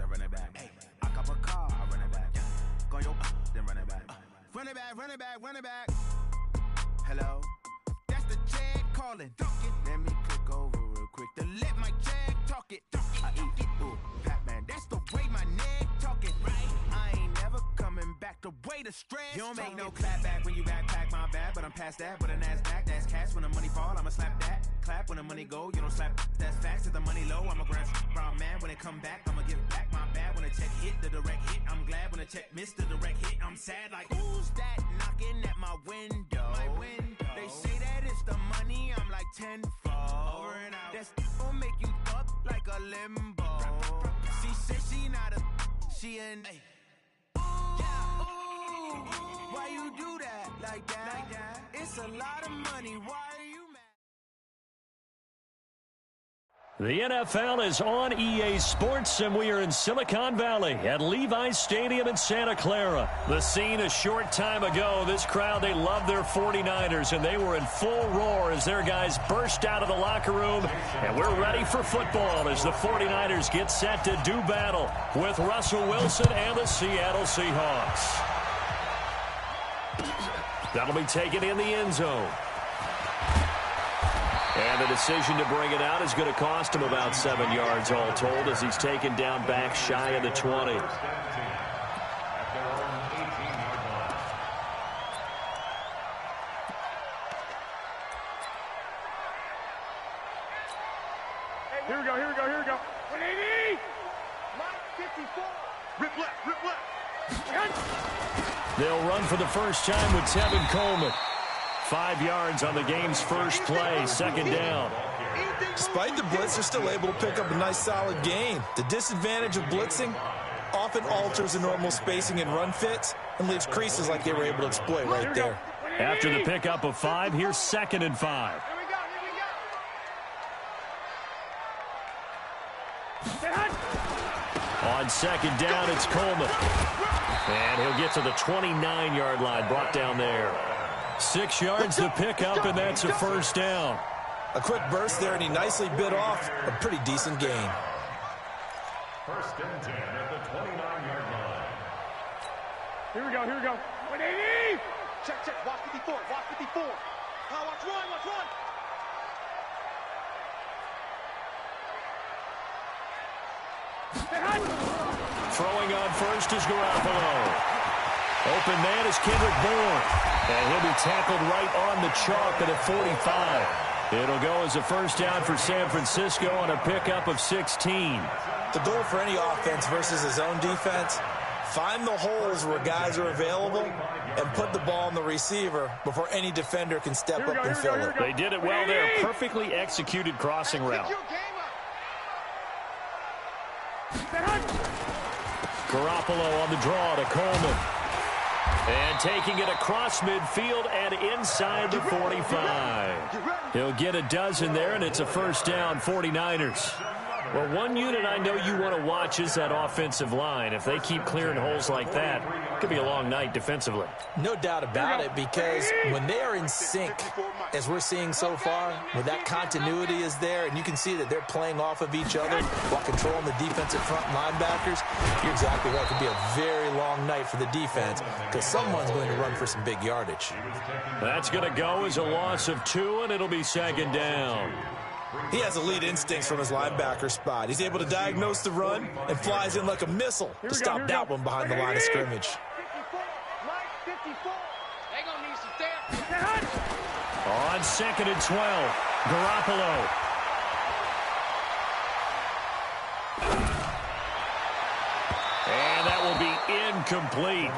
run it back. Hey, I cop a car, I run it back. Go your then run it back. Run it back, run it back, run it back. Hello, that's the Jag calling. Let me click over real quick to let my Jag talk it. I eat it, ooh, Pac-Man. That's the way my neck talking. Right, I ain't never coming back. The way the stress. You don't make no clap back when you backpack my bad, but I'm past that. With a NASDAQ, that's cash. When the money fall, I'ma slap that. Clap when the money go, you don't slap. That's facts. If the money low, I'ma grab brown man. When it come back, I'ma give back my bad. When the check hit, the direct hit. I'm glad when the check missed the direct hit. I'm sad like who's that knocking at my window? They say that it's the money. I'm like tenfold. Over and out. That's gon' make you up like a limbo. She said she not a, she an. Why you do that like that? It's a lot of money. Why are you mad? The NFL is on EA Sports, and we are in Silicon Valley at Levi's Stadium in Santa Clara. The scene a short time ago, this crowd, they love their 49ers, and they were in full roar as their guys burst out of the locker room. And we're ready for football as the 49ers get set to do battle with Russell Wilson and the Seattle Seahawks. That'll be taken in the end zone. And the decision to bring it out is going to cost him about 7 yards all told as he's taken down back shy of the 20. Here we go. 180! Mike 54! Rip left! They'll run for the first time with Tevin Coleman. 5 yards on the game's first play, second down. Despite the blitz, they're still able to pick up a nice solid gain. The disadvantage of blitzing often alters the normal spacing and run fits and leaves creases like they were able to exploit right there. After the pickup of 5, here's 2nd and 5. On second down, it's Coleman. And he'll get to the 29-yard line, brought down there. 6 yards to pick up, and that's a first down. A quick burst there, and he nicely bit off a pretty decent gain. 1st and 10 at the 29-yard line. Here we go. 180! Check. Watch 54. Now watch run. Throwing on first is Garoppolo. Open man is Kendrick Bourne. And he'll be tackled right on the chalk at a 45. It'll go as a first down for San Francisco on a pickup of 16. The goal for any offense versus his own defense, find the holes where guys are available and put the ball on the receiver before any defender can step up and fill it. They did it well there. Perfectly executed crossing route. Garoppolo on the draw to Coleman. And taking it across midfield and inside the 45. He'll get a dozen there, and it's a first down, 49ers. Well, one unit I know you want to watch is that offensive line. If they keep clearing holes like that, it could be a long night defensively. No doubt about it, because when they are in sync, as we're seeing so far, when that continuity is there, and you can see that they're playing off of each other while controlling the defensive front linebackers, you're exactly right. It could be a very long night for the defense because someone's going to run for some big yardage. That's going to go as a loss of 2, and it'll be second down. He has elite instincts from his linebacker spot. He's able to diagnose the run and flies in like a missile to stop that one behind the line of scrimmage. On 2nd and 12, Garoppolo. And that will be incomplete.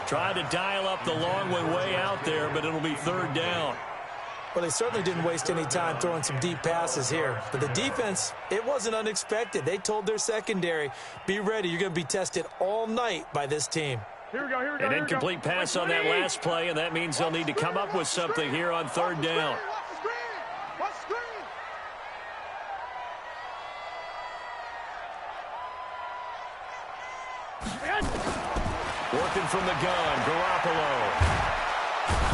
Trying to dial up the long one way out there, but it'll be third down. Well, they certainly didn't waste any time throwing some deep passes here. But the defense, it wasn't unexpected. They told their secondary, be ready. You're going to be tested all night by this team. Here we go. An incomplete pass on that last play, and that means they'll need to come up with something here on third down. Watch the screen. Working from the gun, Garoppolo.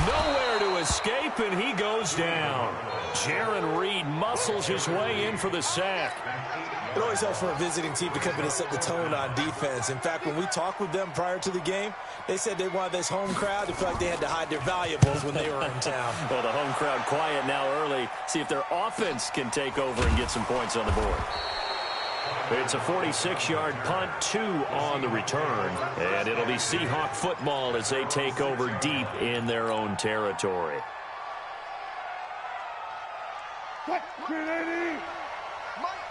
Nowhere to escape, and he goes down. Jaron Reed muscles his way in for the sack. It always helps for a visiting team to come in and set the tone on defense. In fact, when we talked with them prior to the game, they said they wanted this home crowd to feel like they had to hide their valuables when they were in town. Well, the home crowd quiet now early. See if their offense can take over and get some points on the board. It's a 46-yard punt, 2 on the return. And it'll be Seahawk football as they take over deep in their own territory. Mike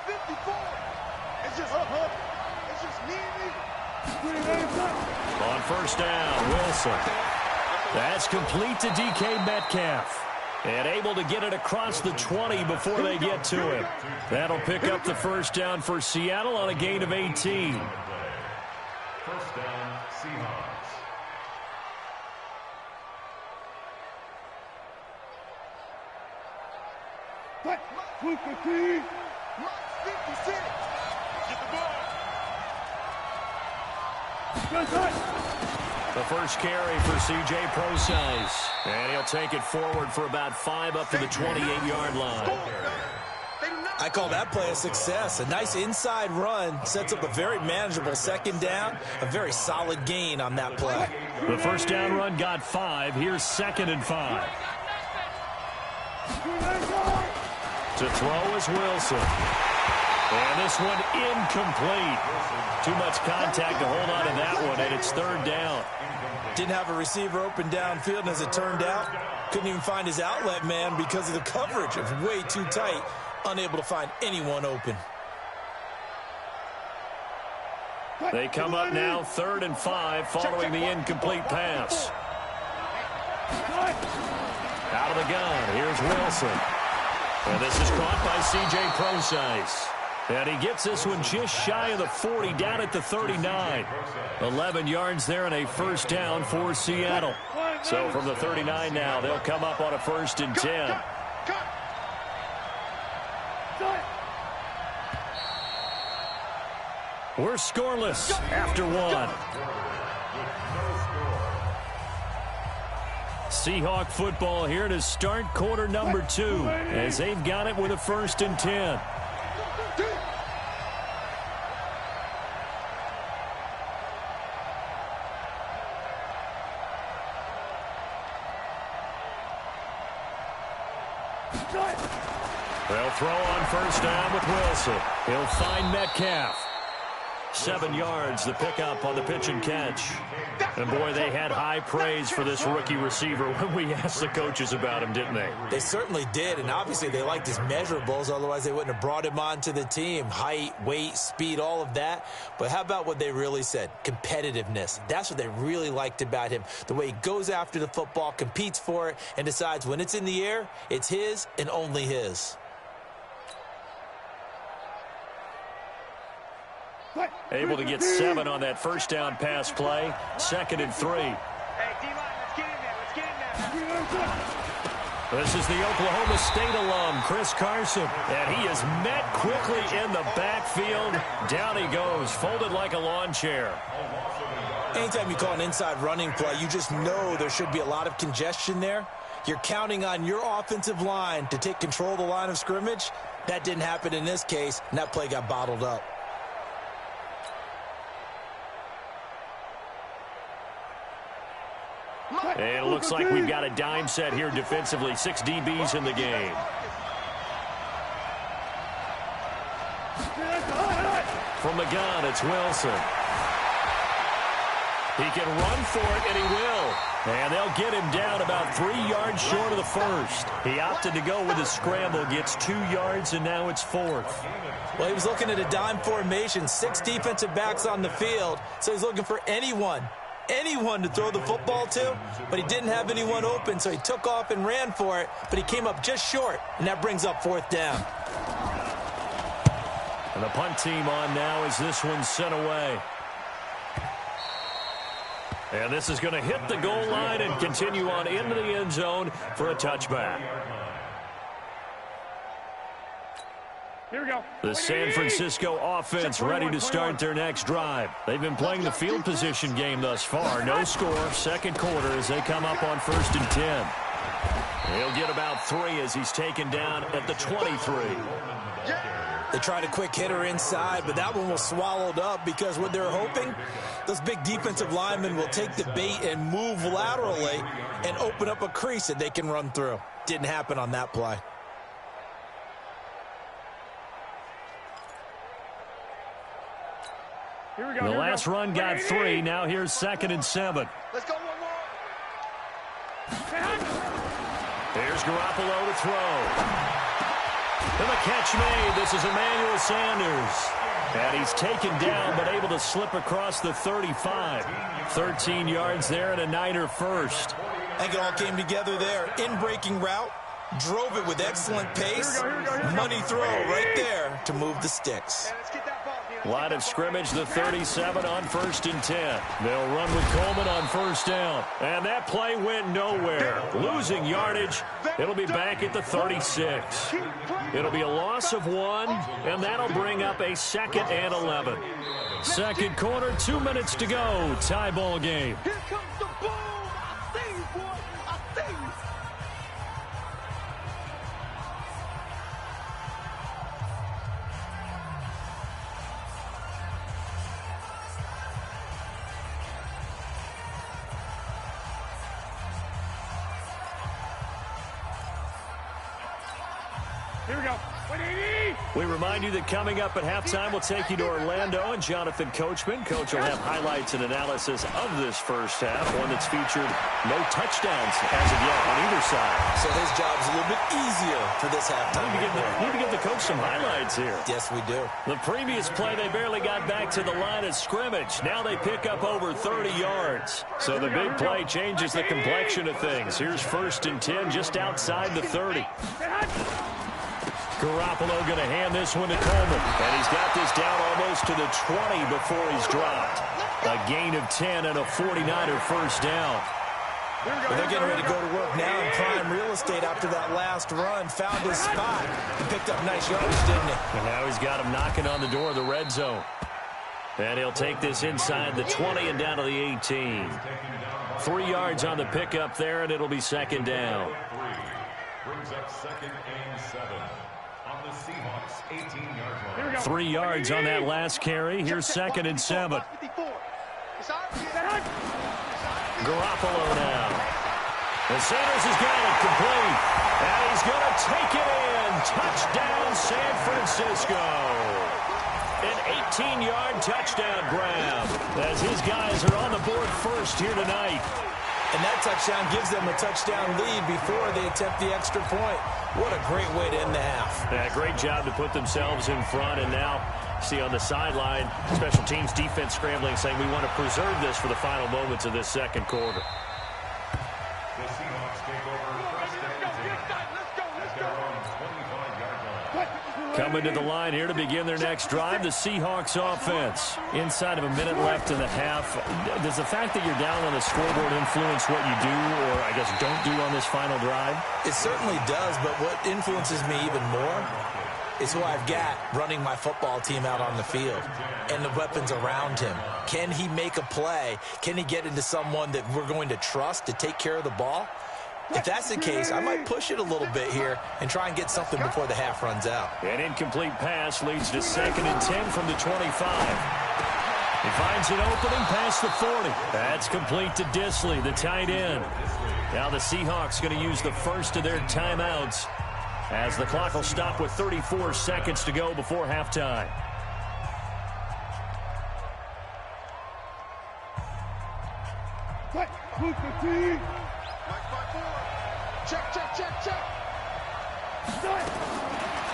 54. It's just me and me. On first down, Wilson. That's complete to DK Metcalf. And able to get it across the 20 before they get to him. That'll pick up the first down for Seattle on a gain of 18. First down, Seahawks. Mike 56. Get the ball. The first carry for C.J. Procise. And he'll take it forward for about 5 up to the 28-yard line. I call that play a success. A nice inside run sets up a very manageable second down. A very solid gain on that play. The first down run got 5. Here's 2nd and 5. To throw is Wilson. And this one incomplete. Too much contact to hold on to that one, and it's 3rd down. Didn't have a receiver open downfield, and as it turned out, couldn't even find his outlet man because of the coverage. It was way too tight, unable to find anyone open. They come up now 3rd and 5 following the incomplete pass. Out of the gun, here's Wilson. And this is caught by C.J. Procise. And he gets this one just shy of the 40, down at the 39. 11 yards there and a first down for Seattle. So from the 39 now, they'll come up on a 1st and 10. We're scoreless after 1. Seahawk football here to start quarter number 2 as they've got it with a 1st and 10. They'll throw on first down with Wilson. He'll find Metcalf. 7 yards, the pickup on the pitch and catch. And, boy, they had high praise for this rookie receiver when we asked the coaches about him, didn't they? They certainly did, and obviously they liked his measurables. Otherwise, they wouldn't have brought him onto the team. Height, weight, speed, all of that. But how about what they really said? Competitiveness. That's what they really liked about him. The way he goes after the football, competes for it, and decides when it's in the air, it's his and only his. Able to get 7 on that first down pass play. 2nd and 3. Hey, D-line, let's get in there. Let's get in there. This is the Oklahoma State alum, Chris Carson. And he is met quickly in the backfield. Down he goes, folded like a lawn chair. Anytime you call an inside running play, you just know there should be a lot of congestion there. You're counting on your offensive line to take control of the line of scrimmage. That didn't happen in this case, and that play got bottled up. And it looks like we've got a dime set here defensively. 6 DBs in the game. From the gun, it's Wilson. He can run for it, and he will. And they'll get him down about 3 yards short of the first. He opted to go with a scramble, gets 2 yards, and now it's 4th. Well, he was looking at a dime formation, 6 defensive backs on the field, so he's looking for anyone to throw the football to, but he didn't have anyone open, so he took off and ran for it, but he came up just short, and that brings up 4th down. And the punt team on now as this one's sent away. And this is going to hit the goal line and continue on into the end zone for a touchback. Here we go. The San Francisco offense ready to start their next drive. They've been playing the field position game thus far. No score, second quarter as they come up on 1st and 10. He'll get about 3 as he's taken down at the 23. They tried a quick hitter inside, but that one was swallowed up because what they're hoping, those big defensive linemen will take the bait and move laterally and open up a crease that they can run through. Didn't happen on that play. Here we go. The last run got 3. Now here's 2nd and 7. Let's go, 1 more. Here's Garoppolo to throw. And the catch made. This is Emmanuel Sanders. And he's taken down but able to slip across the 35. 13 yards there and a Niner first. I think it all came together there. In-breaking route. Drove it with excellent pace. Money throw right there to move the sticks. Line of scrimmage, the 37 on 1st and 10. They'll run with Coleman on 1st down. And that play went nowhere. Losing yardage. It'll be back at the 36. It'll be a loss of 1, and that'll bring up a 2nd and 11. Second quarter, 2 minutes to go. Tie ball game. Here comes the boom. I see you, boy. I see you. Here we go. We remind you that coming up at halftime, we'll take you to Orlando and Jonathan Coachman. Coach will have highlights and analysis of this first half, one that's featured no touchdowns as of yet on either side. So his job's a little bit easier for this halftime. Need to give the coach some highlights here. Yes, we do. The previous play, they barely got back to the line of scrimmage. Now they pick up over 30 yards. So the big play changes the complexion of things. Here's 1st and 10 just outside the 30. Garoppolo going to hand this one to Coleman. And he's got this down almost to the 20 before he's dropped. A gain of 10 and a 49er first down. Well, they're getting ready to go to work now in prime real estate after that last run. Found his spot. He picked up nice yardage, didn't he? And now he's got him knocking on the door of the red zone. And he'll take this inside the 20 and down to the 18. 3 yards on the pickup there, and it'll be 2nd down. Brings up 2nd and 7 on the Seahawks 18-yard line. 3 yards on that last carry. Here's 2nd and 7. Garoppolo now. And Sanders has got it complete. And he's going to take it in. Touchdown, San Francisco. An 18-yard touchdown grab as his guys are on the board first here tonight. And that touchdown gives them a touchdown lead before they attempt the extra point. What a great way to end the half. Yeah, great job to put themselves in front. And now, see on the sideline, special teams defense scrambling, saying we want to preserve this for the final moments of this second quarter. The Seahawks take over 1st and 10 at their own 25-yard line. Coming to the line here to begin their next drive, the Seahawks offense. Inside of a minute left in the half, does the fact that you're down on the scoreboard influence what you do, or I guess don't do on this final drive? It certainly does, but what influences me even more is who I've got running my football team out on the field and the weapons around him. Can he make a play? Can he get into someone that we're going to trust to take care of the ball? If that's the case, I might push it a little bit here and try and get something before the half runs out. An incomplete pass leads to 2nd and 10 from the 25. He finds an opening past the 40. That's complete to Disley, the tight end. Now the Seahawks going to use the first of their timeouts as the clock will stop with 34 seconds to go before halftime. Check.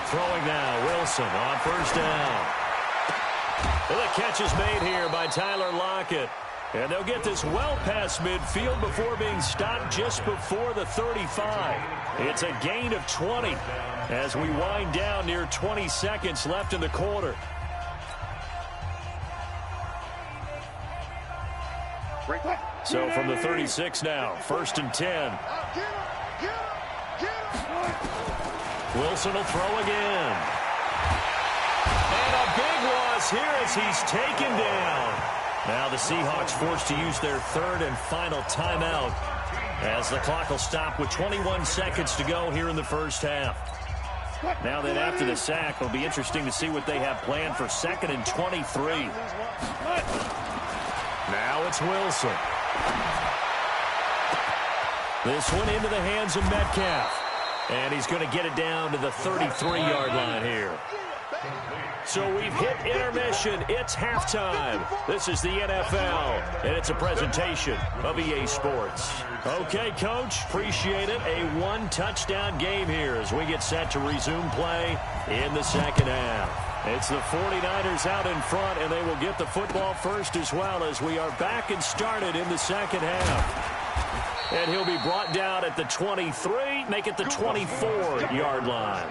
Throwing now, Wilson on 1st down. And the catch is made here by Tyler Lockett. And they'll get this well past midfield before being stopped just before the 35. It's a gain of 20 as we wind down near 20 seconds left in the quarter. So from the 36 now, 1st and 10. Wilson will throw again. big loss here as he's taken down. Now the Seahawks forced to use their third and final timeout as the clock will stop with 21 seconds to go here in the first half. Now then, after the sack, it'll be interesting to see what they have planned for 2nd and 23. Now it's Wilson. This one into the hands of Metcalf. And he's going to get it down to the 33-yard line here. So we've hit intermission. It's halftime. This is the NFL, and it's a presentation of EA Sports. Okay, Coach, appreciate it. A one-touchdown game here as we get set to resume play in the second half. It's the 49ers out in front, and they will get the football first as well as we are back and started in the second half. And he'll be brought down at the 23, make it the 24-yard line.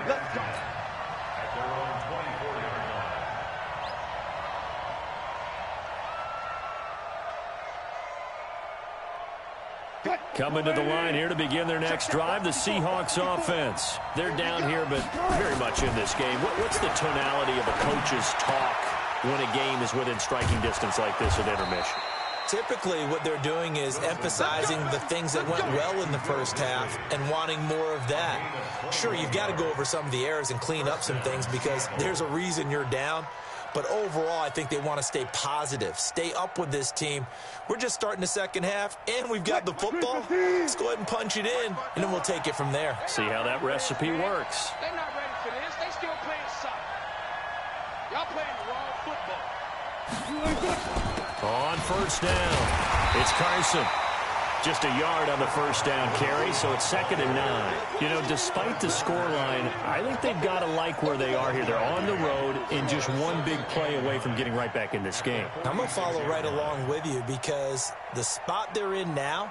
Coming to the line here to begin their next drive, the Seahawks offense. They're down here, but very much in this game. What's the tonality of a coach's talk when a game is within striking distance like this at intermission? Typically, what they're doing is emphasizing the things that went well in the first half and wanting more of that. Sure, you've got to go over some of the errors and clean up some things because there's a reason you're down. But overall, I think they want to stay positive, stay up with this team. We're just starting the second half, and we've got the football. Let's go ahead and punch it in, and then we'll take it from there. See how that recipe works. They're not ready for this. They still playing soccer. Y'all playing the wrong football. On first down, it's Carson. Just a yard on the first down carry, so it's 2nd and 9. You know, despite the scoreline, I think they've got to like where they are here. They're on the road and just one big play away from getting right back in this game. I'm going to follow right along with you because the spot they're in now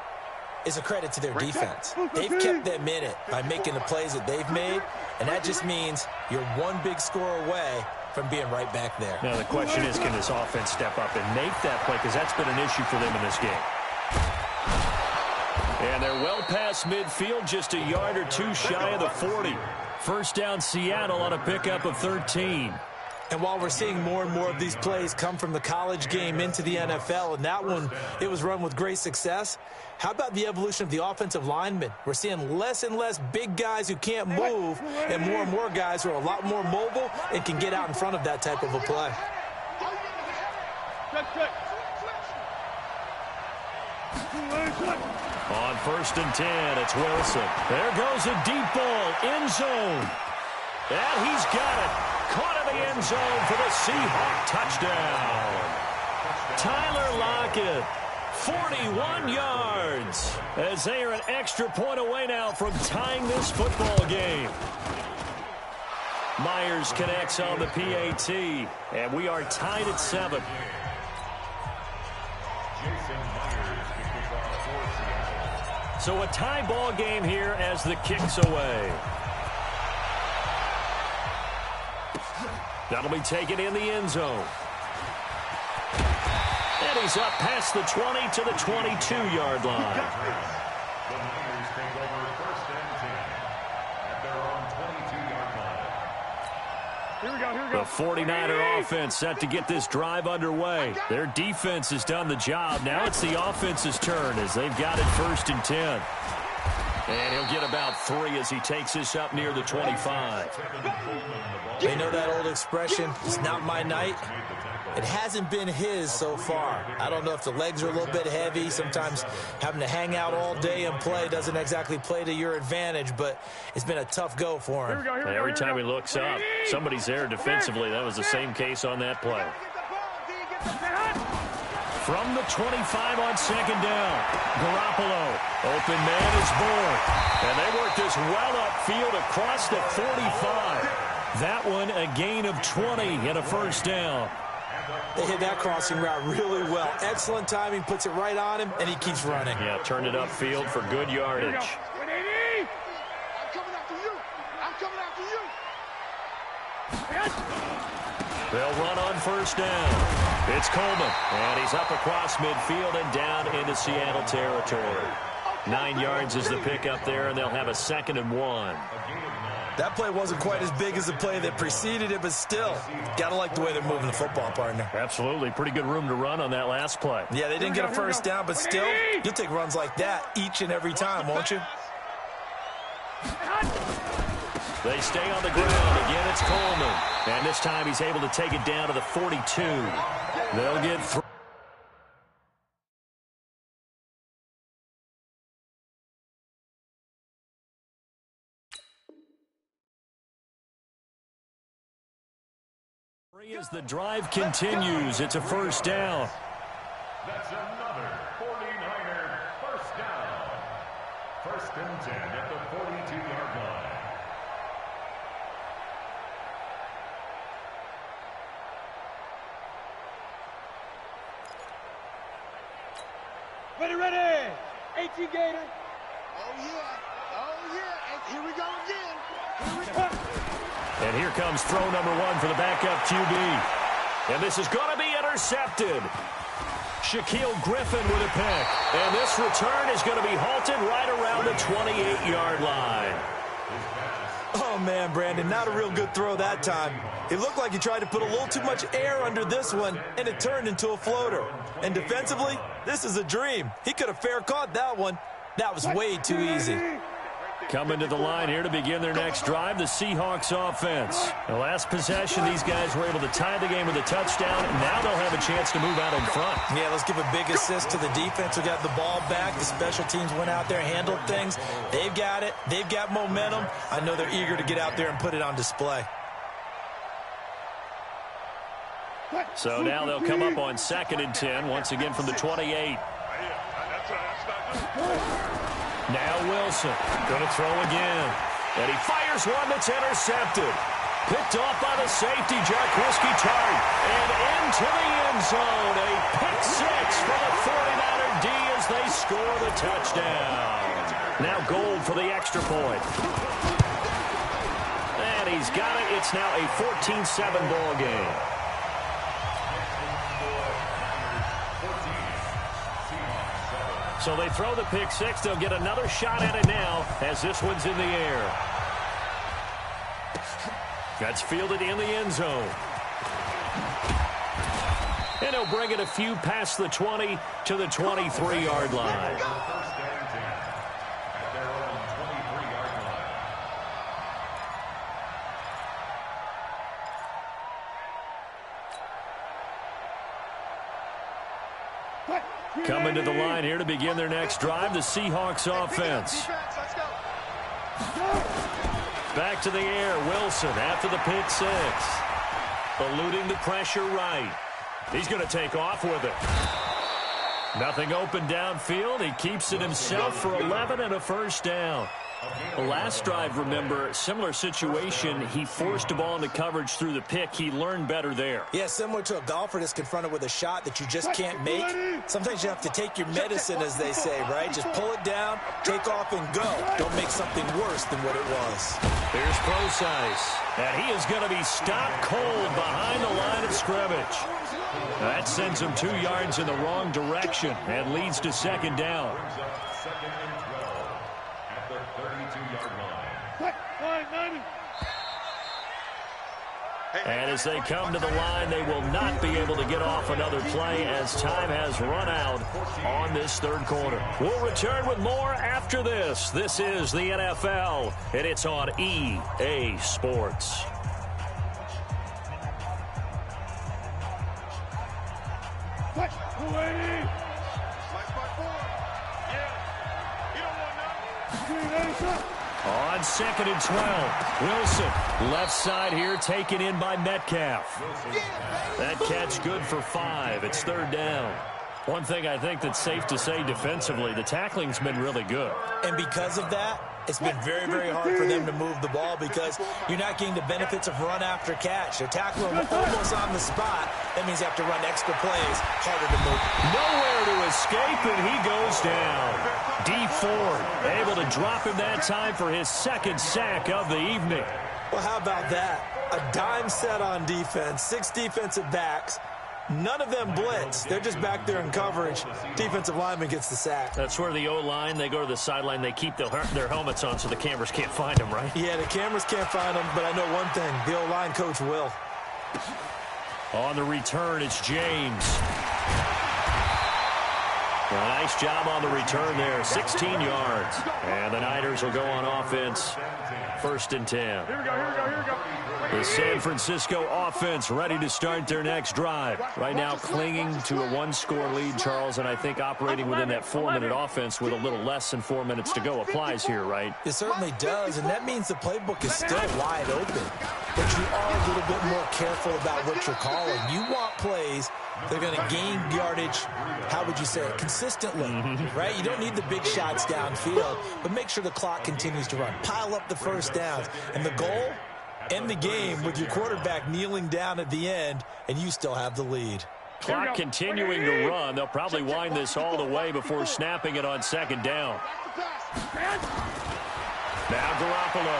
is a credit to their defense. They've kept them in it by making the plays that they've made, and that just means you're one big score away from being right back there. Now, the question is, can this offense step up and make that play? Because that's been an issue for them in this game. And they're well past midfield, just a yard or two shy of the 40. First down, Seattle on a pickup of 13. And while we're seeing more and more of these plays come from the college game into the NFL, and that one, it was run with great success, how about the evolution of the offensive linemen? We're seeing less and less big guys who can't move and more guys who are a lot more mobile and can get out in front of that type of a play. On 1st and 10, it's Wilson. There goes a deep ball, end zone. And he's got it. Caught in the end zone for the Seahawk touchdown. Tyler Lockett, 41 yards, as they are an extra point away now from tying this football game. Myers connects on the PAT, and we are tied at 7. So a tie ball game here as the kick's away. That'll be taken in the end zone. And he's up past the 20 to the 22-yard line. The 49er offense set to get this drive underway. Their defense has done the job. Now it's the offense's turn as they've got it 1st and 10. And he'll get about 3 as he takes this up near the 25. They know that old expression, it's not my night. It hasn't been his so far. I don't know if the legs are a little bit heavy. Sometimes having to hang out all day and play doesn't exactly play to your advantage, but it's been a tough go for him. Every time he looks up, somebody's there defensively. That was the same case on that play. From the 25 on 2nd down, Garoppolo. Open man is born. And they work this well upfield across the 45. That one a gain of 20 and a first down. They hit that crossing route really well. Excellent timing, puts it right on him, and he keeps running. Yeah, turned it upfield for good yardage. I'm coming after you. I'm coming after you. They'll run on 1st down. It's Coleman, and he's up across midfield and down into Seattle territory. 9 yards is the pickup there, and they'll have a 2nd and 1. That play wasn't quite as big as the play that preceded it, but still, got to like the way they're moving the football, partner. Absolutely. Pretty good room to run on that last play. Yeah, they didn't get a first down, but still, you'll take runs like that each and every time, won't you? They stay on the ground. Again, it's Coleman. And this time he's able to take it down to the 42. They'll get through. As the drive continues, it's a first down. That's another 49er first down. First and 10 at the 42-yard line. Ready. 18 Gator. Oh, yeah. And here we go again. And here comes throw number 1 for the backup QB. And this is going to be intercepted. Shaquille Griffin with a pick. And this return is going to be halted right around the 28-yard line. Oh, man, Brandon, not a real good throw that time. It looked like he tried to put a little too much air under this one, and it turned into a floater. And defensively, this is a dream. He could have fair caught that one. That was way too easy. Coming to the line here to begin their next drive, the Seahawks offense. The last possession, these guys were able to tie the game with a touchdown, and now they'll have a chance to move out in front. Yeah, let's give a big assist to the defense who got the ball back. The special teams went out there, handled things. They've got it. They've got momentum. I know they're eager to get out there and put it on display. So now they'll come up on 2nd and 10, once again from the 28. Now Wilson, going to throw again. And he fires one that's intercepted. Picked off by the safety, Jarquiski Tart. And into the end zone. A pick 6 for the 49er D as they score the touchdown. Now Gold for the extra point. And he's got it. It's now a 14-7 ball game. So they throw the pick 6. They'll get another shot at it now as this one's in the air. That's fielded in the end zone. And he'll bring it a few past the 20 to the 23-yard line. Coming to the line here to begin their next drive, the Seahawks offense. Back to the air, Wilson after the pick 6. Eluding the pressure right. He's going to take off with it. Nothing open downfield. He keeps it himself for 11 and a first down. The last drive, remember, similar situation. He forced a ball into coverage through the pick. He learned better there. Yeah, similar to a golfer that's confronted with a shot that you just can't make. Sometimes you have to take your medicine, as they say, right? Just pull it down, take off, and go. Don't make something worse than what it was. Here's Procise. And he is going to be stopped cold behind the line of scrimmage. That sends him 2 yards in the wrong direction and leads to 2nd down. And as they come to the line, they will not be able to get off another play as time has run out on this 3rd quarter. We'll return with more after this. This is the NFL, and it's on EA Sports. On 2nd and 12, Wilson, left side here, taken in by Metcalf. That catch good for 5. It's 3rd down. One thing I think that's safe to say defensively, the tackling's been really good. And because of that, it's been very, very hard for them to move the ball because you're not getting the benefits of run after catch. They're tackling almost on the spot. That means you have to run extra plays, harder to move. Nowhere to escape, and he goes down. D Ford able to drop him that time for his 2nd sack of the evening. Well, how about that? A dime set on defense, 6 defensive backs. None of them blitz. They're just back there in coverage. Defensive lineman gets the sack. That's where the O-line, they go to the sideline, they keep their helmets on so the cameras can't find them, right? Yeah, the cameras can't find them, but I know one thing. The O-line coach will. On the return, it's James. Well, nice job on the return there, 16 yards. And the Niners will go on offense, 1st and 10. Here we go. The San Francisco offense ready to start their next drive. Right now clinging to a one-score lead, Charles, and I think operating within that 4-minute offense with a little less than 4 minutes to go applies here, right? It certainly does, and that means the playbook is still wide open. But you are a little bit more careful about what you're calling. You want plays they're going to gain yardage, how would you say it, consistently, right? You don't need the big shots downfield, but make sure the clock continues to run. Pile up the first downs. And the goal, end the game with your quarterback kneeling down at the end, and you still have the lead. Clock continuing to run. They'll probably wind this all the way before snapping it on 2nd down. Now Garoppolo.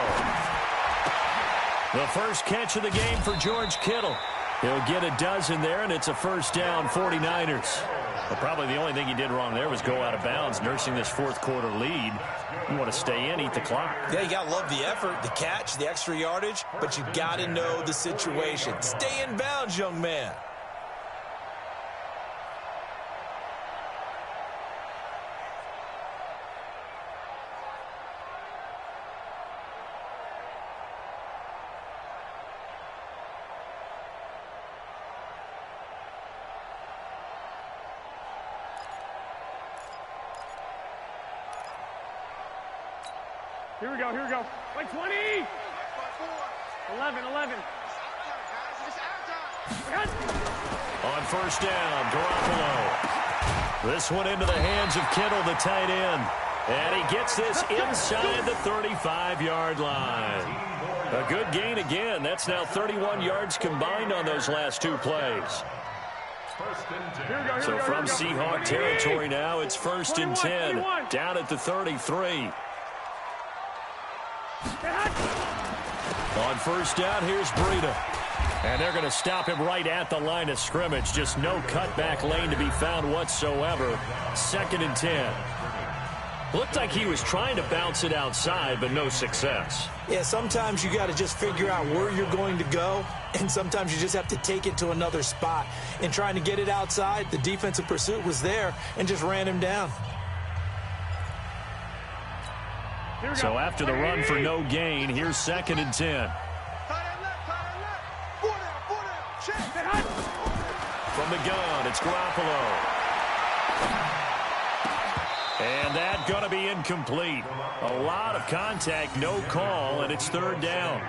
The first catch of the game for George Kittle. He'll get a dozen there, and it's a 1st down, 49ers. But probably the only thing he did wrong there was go out of bounds, nursing this 4th quarter lead. You want to stay in, eat the clock. Yeah, you got to love the effort, the catch, the extra yardage, but you got to know the situation. Stay in bounds, young man. Here we go. Like 20. 11. On 1st down, Garoppolo. This one into the hands of Kittle, the tight end. And he gets this inside the 35-yard line. A good gain again. That's now 31 yards combined on those last 2 plays. So from Seahawk territory now, it's 1st and 10. Down at the 33. On 1st down, here's Breida. And they're going to stop him right at the line of scrimmage. Just no cutback lane to be found whatsoever. 2nd and 10. Looked like he was trying to bounce it outside, but no success. Yeah, sometimes you got to just figure out where you're going to go, and sometimes you just have to take it to another spot. And trying to get it outside, the defensive pursuit was there and just ran him down. So after the run for no gain, here's 2nd and 10. From the gun, it's Garoppolo. And that's going to be incomplete. A lot of contact, no call, and it's 3rd down.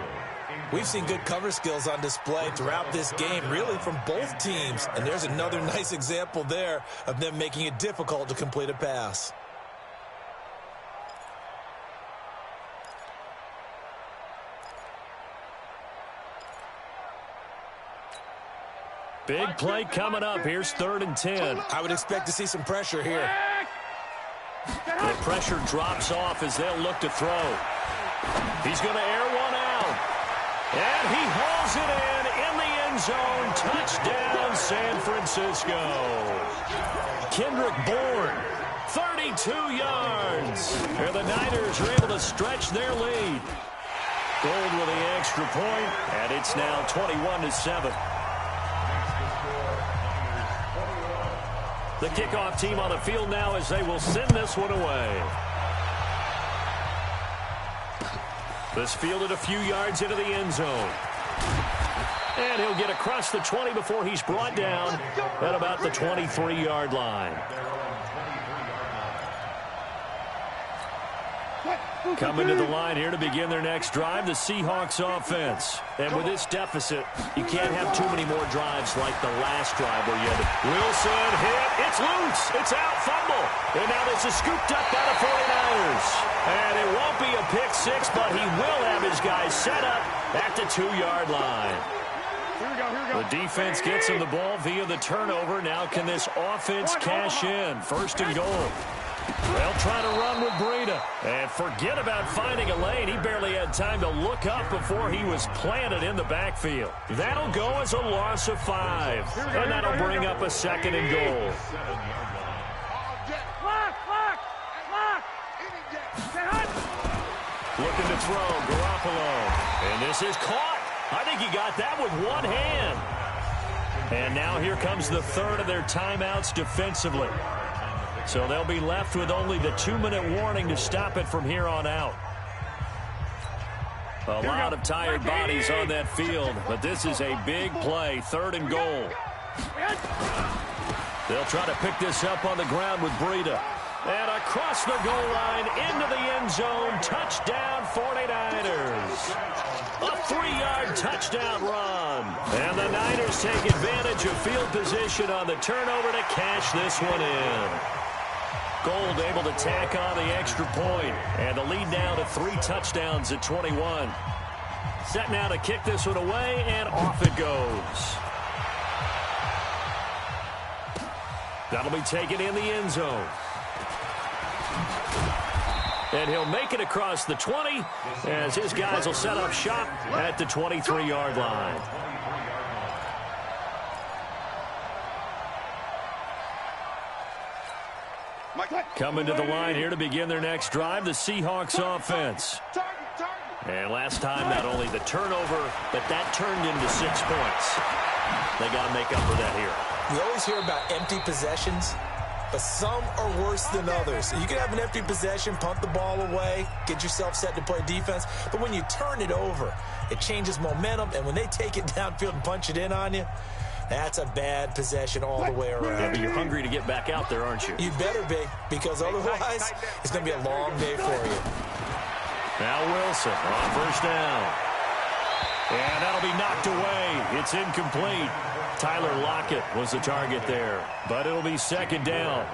We've seen good cover skills on display throughout this game, really from both teams. And there's another nice example there of them making it difficult to complete a pass. Big play coming up. Here's 3rd and 10. I would expect to see some pressure here. The pressure drops off as they'll look to throw. He's going to air one out. And he hauls it in the end zone. Touchdown, San Francisco. Kendrick Bourne, 32 yards. And the Niners are able to stretch their lead. Gold with the extra point, and it's now 21-7. The kickoff team on the field now as they will send this one away. This fielded a few yards into the end zone. And he'll get across the 20 before he's brought down at about the 23-yard line. Coming to the line here to begin their next drive, the Seahawks offense. And with this deficit, you can't have too many more drives like the last drive where you had Wilson hit. It's loose. It's out. Fumble. And now this is scooped up by the 49ers. And it won't be a pick six, but he will have his guys set up at the 2-yard line. The defense gets him the ball via the turnover. Now can this offense cash in? 1st and goal. They'll try to run with Breida. And forget about finding a lane. He barely had time to look up before he was planted in the backfield. That'll go as a loss of 5. And that'll bring up a 2nd and goal. Looking to throw, Garoppolo. And this is caught. I think he got that with one hand. And now here comes the 3rd of their timeouts defensively. So they'll be left with only the 2-minute warning to stop it from here on out. A lot of tired bodies on that field, but this is a big play, 3rd and goal. They'll try to pick this up on the ground with Breida. And across the goal line, into the end zone, touchdown 49ers. A 3-yard touchdown run. And the Niners take advantage of field position on the turnover to cash this one in. Gold able to tack on the extra point. And the lead now to 3 touchdowns at 21. Set now to kick this one away, and off it goes. That'll be taken in the end zone. And he'll make it across the 20 as his guys will set up shop at the 23-yard line. Coming to the line here to begin their next drive, the Seahawks offense. And last time, not only the turnover, but that turned into 6 points. They got to make up for that here. We always hear about empty possessions, but some are worse than others. You can have an empty possession, punt the ball away, get yourself set to play defense, but when you turn it over, it changes momentum, and when they take it downfield and punch it in on you, that's a bad possession all the way around. Yeah, but you're hungry to get back out there, aren't you? You better be, because otherwise, it's going to be a long day for you. Now Wilson on first down. And that'll be knocked away. It's incomplete. Tyler Lockett was the target there, but it'll be 2nd down.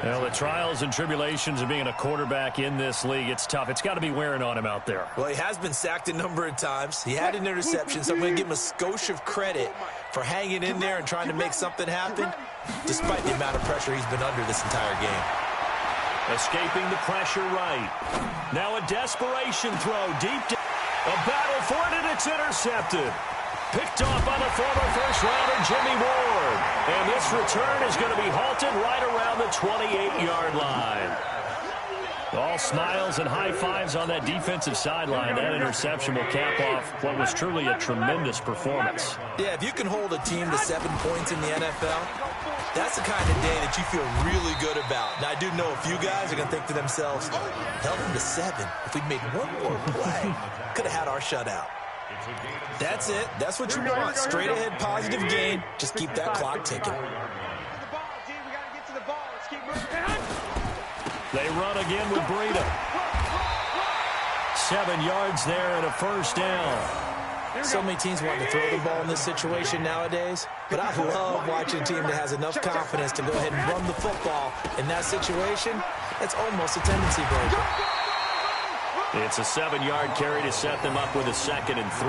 Well, the trials and tribulations of being a quarterback in this league, it's tough. It's got to be wearing on him out there. Well, he has been sacked a number of times. He had an interception, so I'm going to give him a skosh of credit for hanging in there and trying to make something happen, despite the amount of pressure he's been under this entire game. Escaping the pressure right. Now a desperation throw deep down. A battle for it, and it's intercepted. Picked off by the former first-rounder Jimmy Ward. And this return is going to be halted right around the 28-yard line. All smiles and high fives on that defensive sideline. That interception will cap off what was truly a tremendous performance. Yeah, if you can hold a team to 7 points in the NFL, that's the kind of day that you feel really good about. Now, I do know a few guys are going to think to themselves, held them to 7. If we'd made one more play, could have had our shutout. That's it. That's what you want. Straight ahead, positive gain. Just keep that clock ticking. They run again with Breida. 7 yards there and a first down. So many teams want to throw the ball in this situation nowadays, but I love watching a team that has enough confidence to go ahead and run the football. In that situation, it's almost a tendency breaker. It's a 7-yard carry to set them up with a 2nd and 3.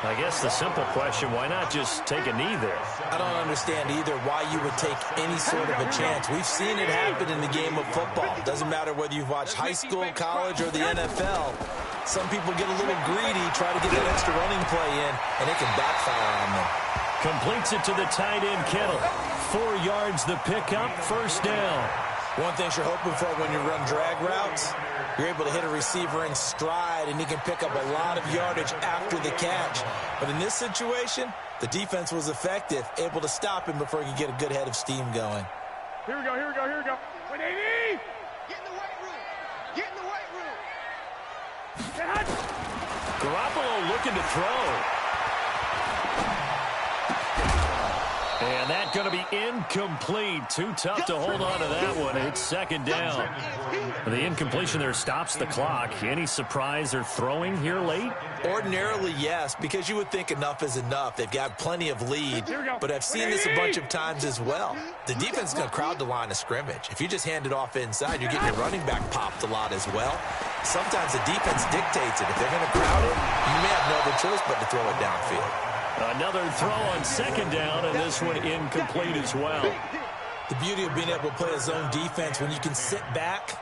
I guess the simple question, why not just take a knee there? I don't understand either why you would take any sort of a chance. We've seen it happen in the game of football. It doesn't matter whether you've watched high school, college, or the NFL. Some people get a little greedy, try to get that extra running play in, and it can backfire on them. Completes it to the tight end, Kittle. 4 yards the pickup, first down. One thing you're hoping for when you run drag routes, you're able to hit a receiver in stride, and he can pick up a lot of yardage after the catch. But in this situation, the defense was effective, able to stop him before he could get a good head of steam going. Here we go, here we go, here we go. 180! Get in the weight room. Get in the weight room. Garoppolo looking to throw. And that's going to be incomplete. Too tough to hold on to that one. It's 2nd down. The incompletion there stops the clock. Any surprise they're throwing here late? Ordinarily, yes, because you would think enough is enough. They've got plenty of lead, but I've seen this a bunch of times as well. The defense is going to crowd the line of scrimmage. If you just hand it off inside, you're getting your running back popped a lot as well. Sometimes the defense dictates it. If they're going to crowd it, you may have no other choice but to throw it downfield. Another throw on 2nd down, and this one incomplete as well. The beauty of being able to play a zone defense, when you can sit back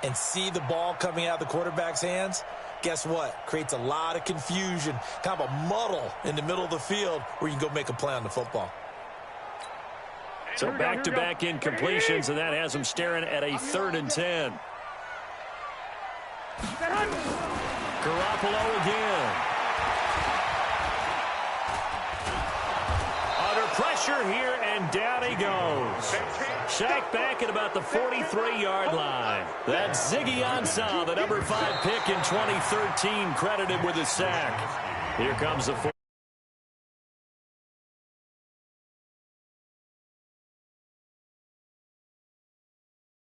and see the ball coming out of the quarterback's hands, guess what? Creates a lot of confusion, kind of a muddle in the middle of the field where you can go make a play on the football. So back-to-back incompletions, and that has them staring at a 3rd and 10. Garoppolo again. Under pressure here, and down he goes. Sacked back at about the 43-yard line. That's Ziggy Ansah, the number 5 pick in 2013, credited with a sack. Here comes the 49ers.